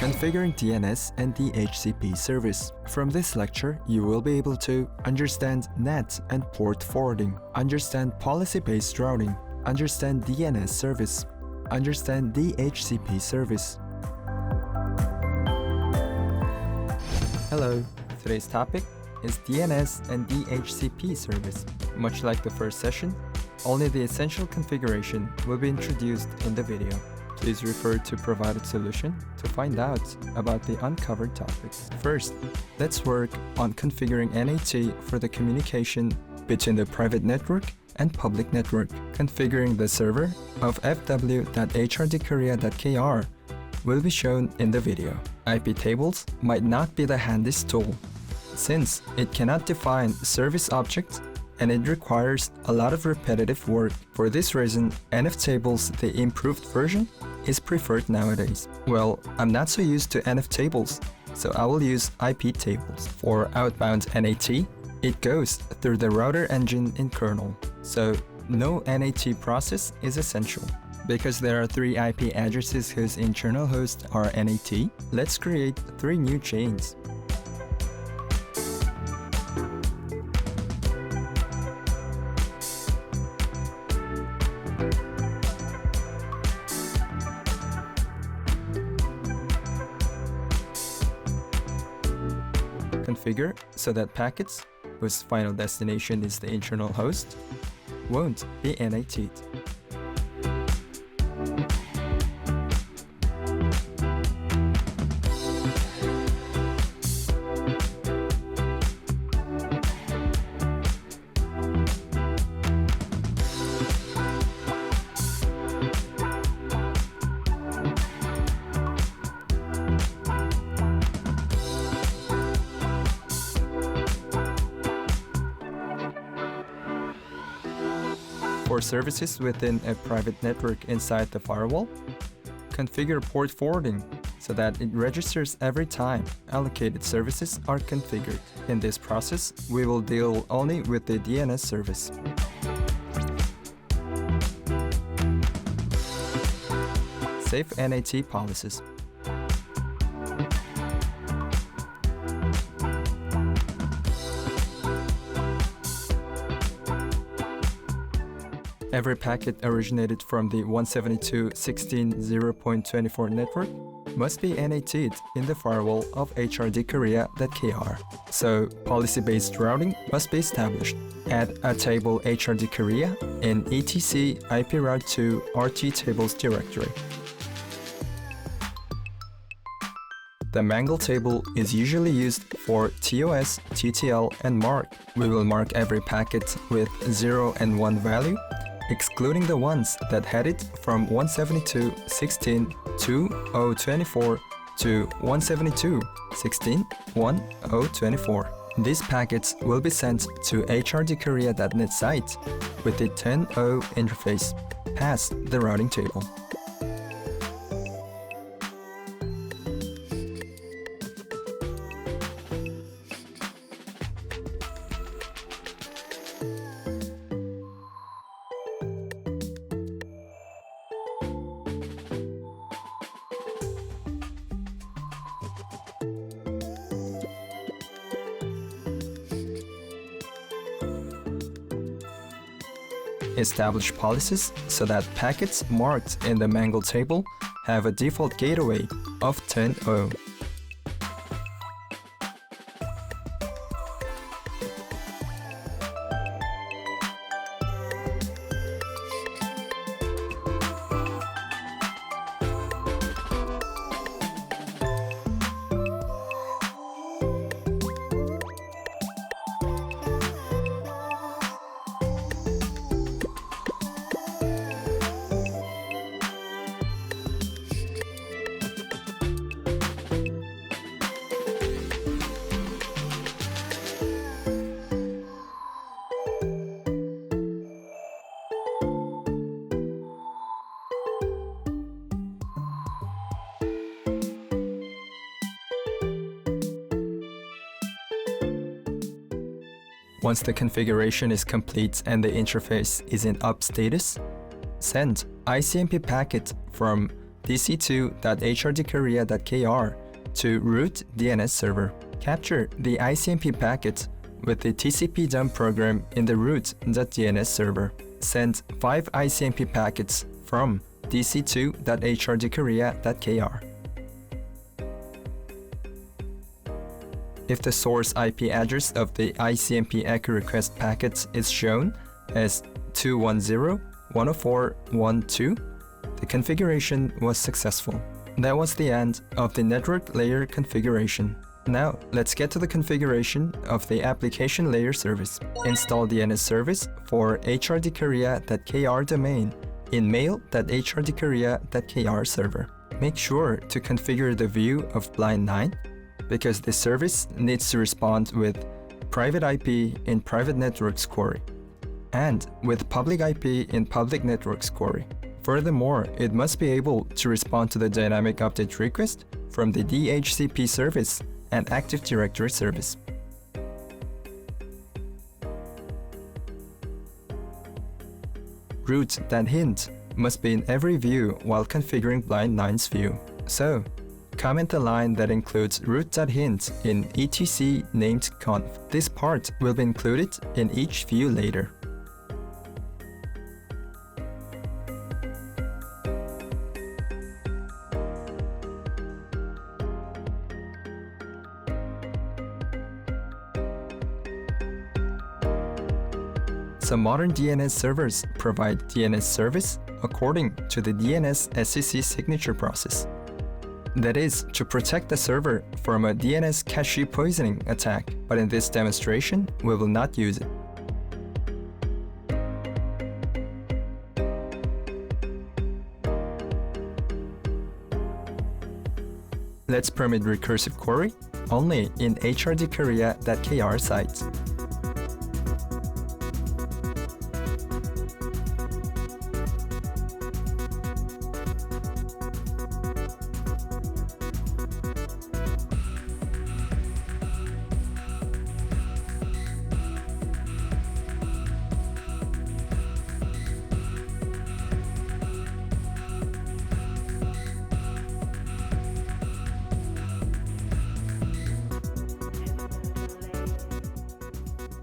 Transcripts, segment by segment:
Configuring DNS and DHCP service. From this lecture, you will be able to understand NAT and port forwarding, understand policy-based routing, understand DNS service, understand DHCP service. Hello, today's topic is DNS and DHCP service. Much like the first session, only the essential configuration will be introduced in the video. Please refer to provided solution to find out about the uncovered topics. First, let's work on configuring NAT for the communication between the private network and public network. Configuring the server of fw.hrdkorea.kr will be shown in the video. IP tables might not be the handiest tool, since it cannot define service objects and it requires a lot of repetitive work. For this reason, NF tables, the improved version, is preferred nowadays. Well, I'm not so used to NF tables, so I will use IP tables. For outbound NAT, it goes through the router engine in kernel, so no NAT process is essential. Because there are 3 IP addresses whose internal hosts are NAT, let's create 3 new chains. Configure so that packets, whose final destination is the internal host, won't be NAT'd. For services within a private network inside the firewall, configure port forwarding so that it registers every time allocated services are configured. In this process, we will deal only with the DNS service. Save NAT policies. Every packet originated from the 172.16.0.24 network must be NAT'd in the firewall of hrdkorea.kr. So, policy-based routing must be established. Add a table hrdkorea in etc iproute2 rt tables directory. The mangle table is usually used for TOS, TTL, and MARC. We will mark every packet with 0 and 1 value, excluding the ones that headed from 172.16.2.0.24 to 172.16.1.0.24. These packets will be sent to hrdkorea.net site with the 10.0 interface past the routing table. Establish policies so that packets marked in the mangle table have a default gateway of 10.0. Once the configuration is complete and the interface is in up status, send ICMP packet from dc2.hrdkorea.kr to root DNS server. Capture the ICMP packet with the TCP-dump program in the root.dns server. Send 5 ICMP packets from dc2.hrdkorea.kr. If the source IP address of the ICMP echo request packet is shown as 210.104.1.2, the configuration was successful. That was the end of the network layer configuration. Now, let's get to the configuration of the application layer service. Install DNS service for hrdkorea.kr domain in mail.hrdkorea.kr server. Make sure to configure the view of blind 9 because the service needs to respond with private IP in private networks query and with public IP in public networks query. Furthermore, it must be able to respond to the dynamic update request from the DHCP service and Active Directory service. Root.hint must be in every view while configuring blind 9's view. So, comment the line that includes root.hint in etc named conf. This part will be included in each view later. Some modern DNS servers provide DNS service according to the DNS SCC signature process. That is, to protect the server from a DNS cache poisoning attack, but in this demonstration, we will not use it. Let's permit recursive query only in hrdkorea.kr site.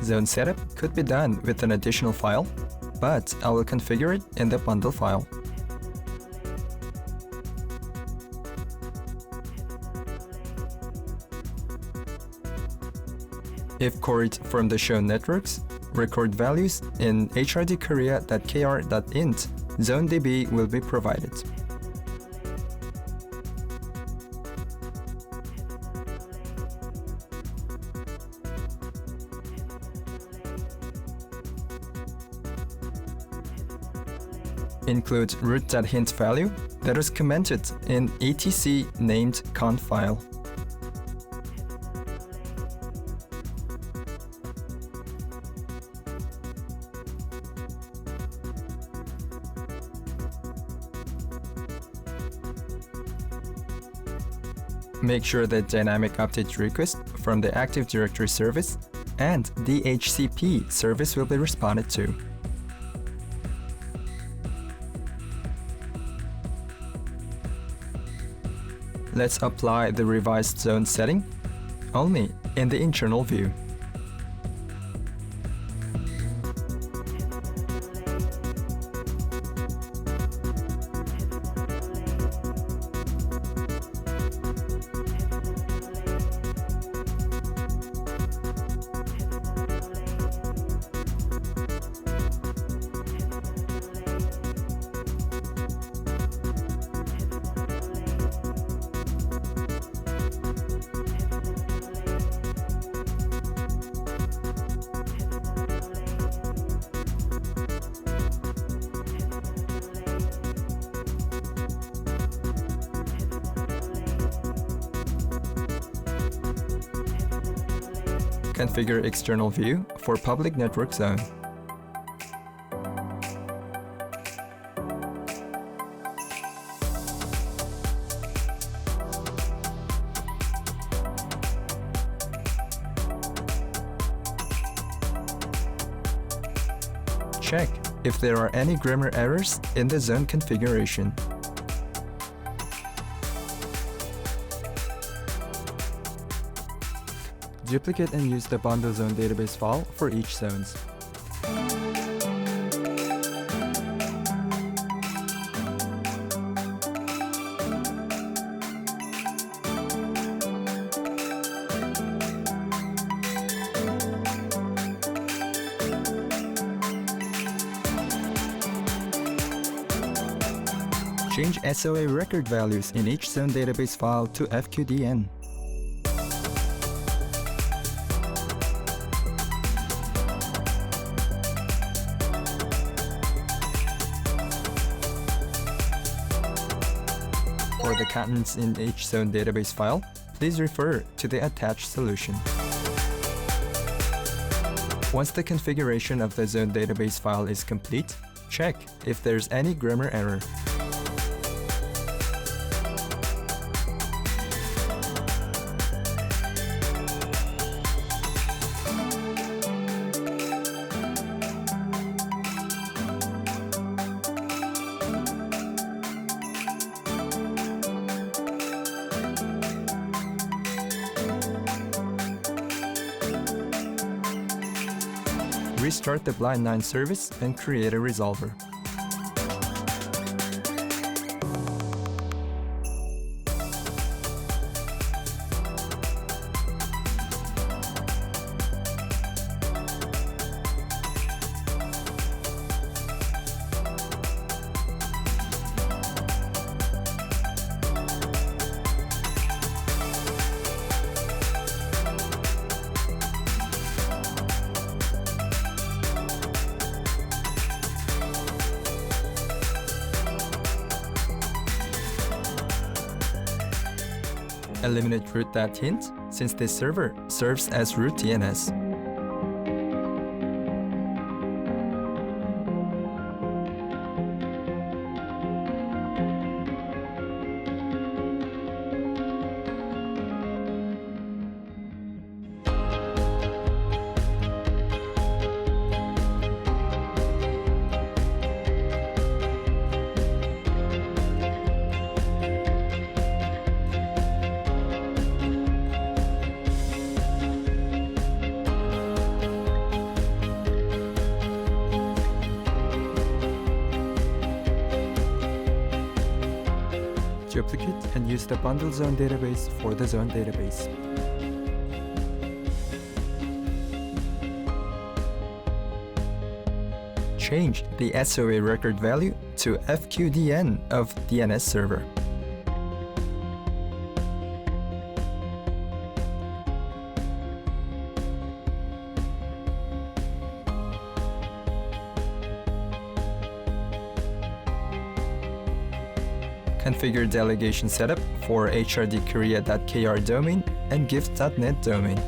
Zone setup could be done with an additional file, but I will configure it in the bundle file. If queried from the shown networks, record values in hrdkorea.kr.int, zonedb will be provided. Include root.hint value that is commented in etc named conf file. Make sure that dynamic update request from the Active Directory service and DHCP service will be responded to. Let's apply the revised zone setting only in the internal view. Configure external view for public network zone. Check if there are any grammar errors in the zone configuration. Duplicate and use the bundle zone database file for each zones. Change SOA record values in each zone database file to FQDN. For the contents in each zone database file, please refer to the attached solution. Once the configuration of the zone database file is complete, check if there's any grammar error. Restart the Blind9 service and create a resolver. Eliminate root.hint since this server serves as root DNS. Duplicate and use the bundle zone database for the zone database. Change the SOA record value to FQDN of DNS server. Configure delegation setup for hrdkorea.kr domain and gift.net domain.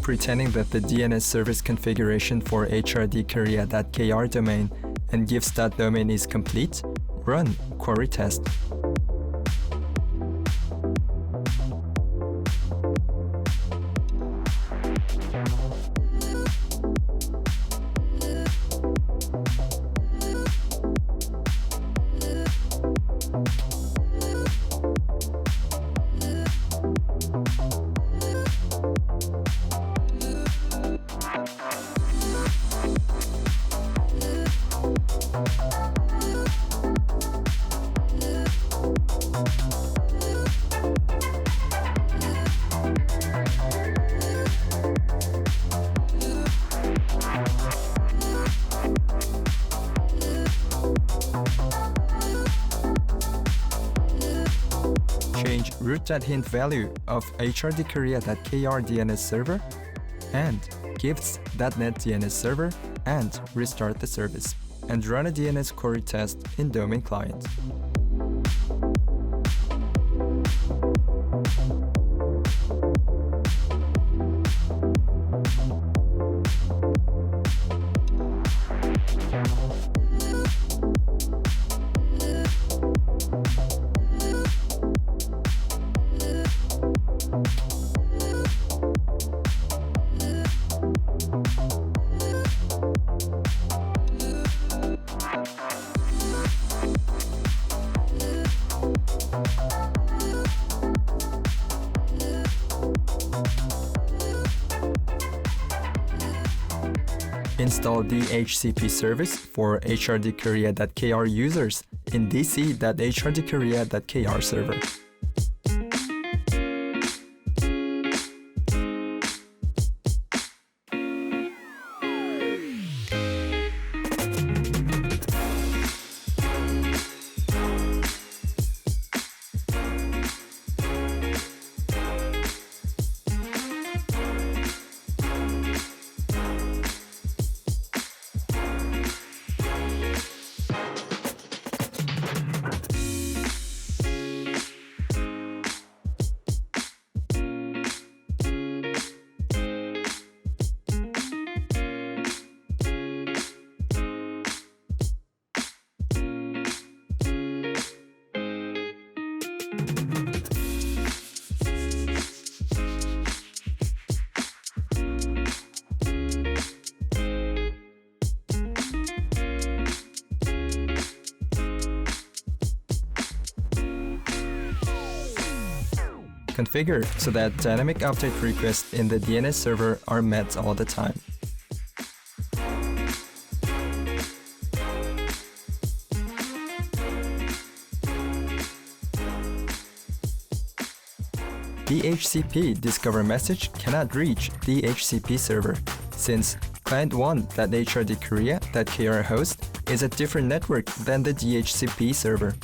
Pretending that the DNS service configuration for hrdkorea.kr domain and gifts.domain is complete, run query test. change root.hint value of hrdkorea.kr DNS server and gifts.net DNS server and restart the service and run a DNS query test in domain client. Install DHCP service for hrdkorea.kr users in dc.hrdkorea.kr server. Configure so that dynamic update requests in the DNS server are met all the time. DHCP discover message cannot reach DHCP server since client1.hrdkorea.kr host is a different network than the DHCP server.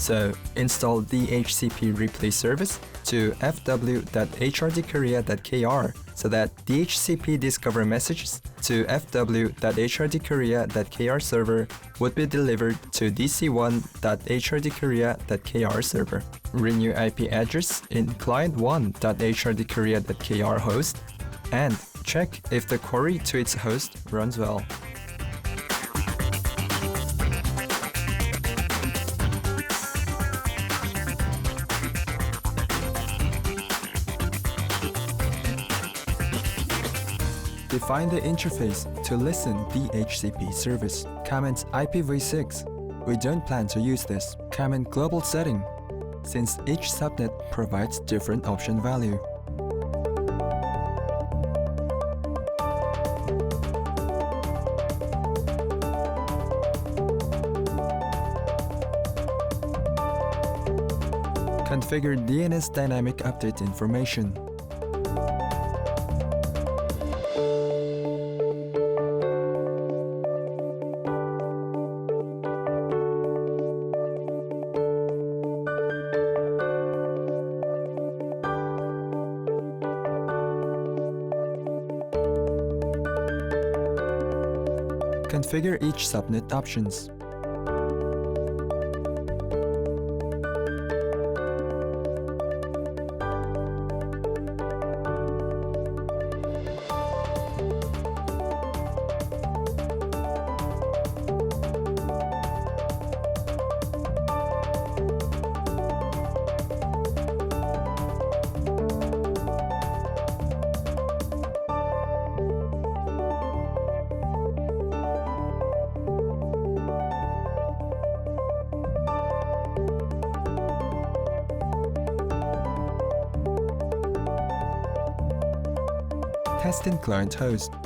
So install DHCP replay service to fw.hrdkorea.kr so that DHCP discover messages to fw.hrdkorea.kr server would be delivered to dc1.hrdkorea.kr server. Renew IP address in client1.hrdkorea.kr host and check if the query to its host runs well. Define the interface to listen DHCP service. Comment IPv6. We don't plan to use this. Comment global setting, since each subnet provides different option value. Configure DNS dynamic update information. Configure each subnet options. testing client host.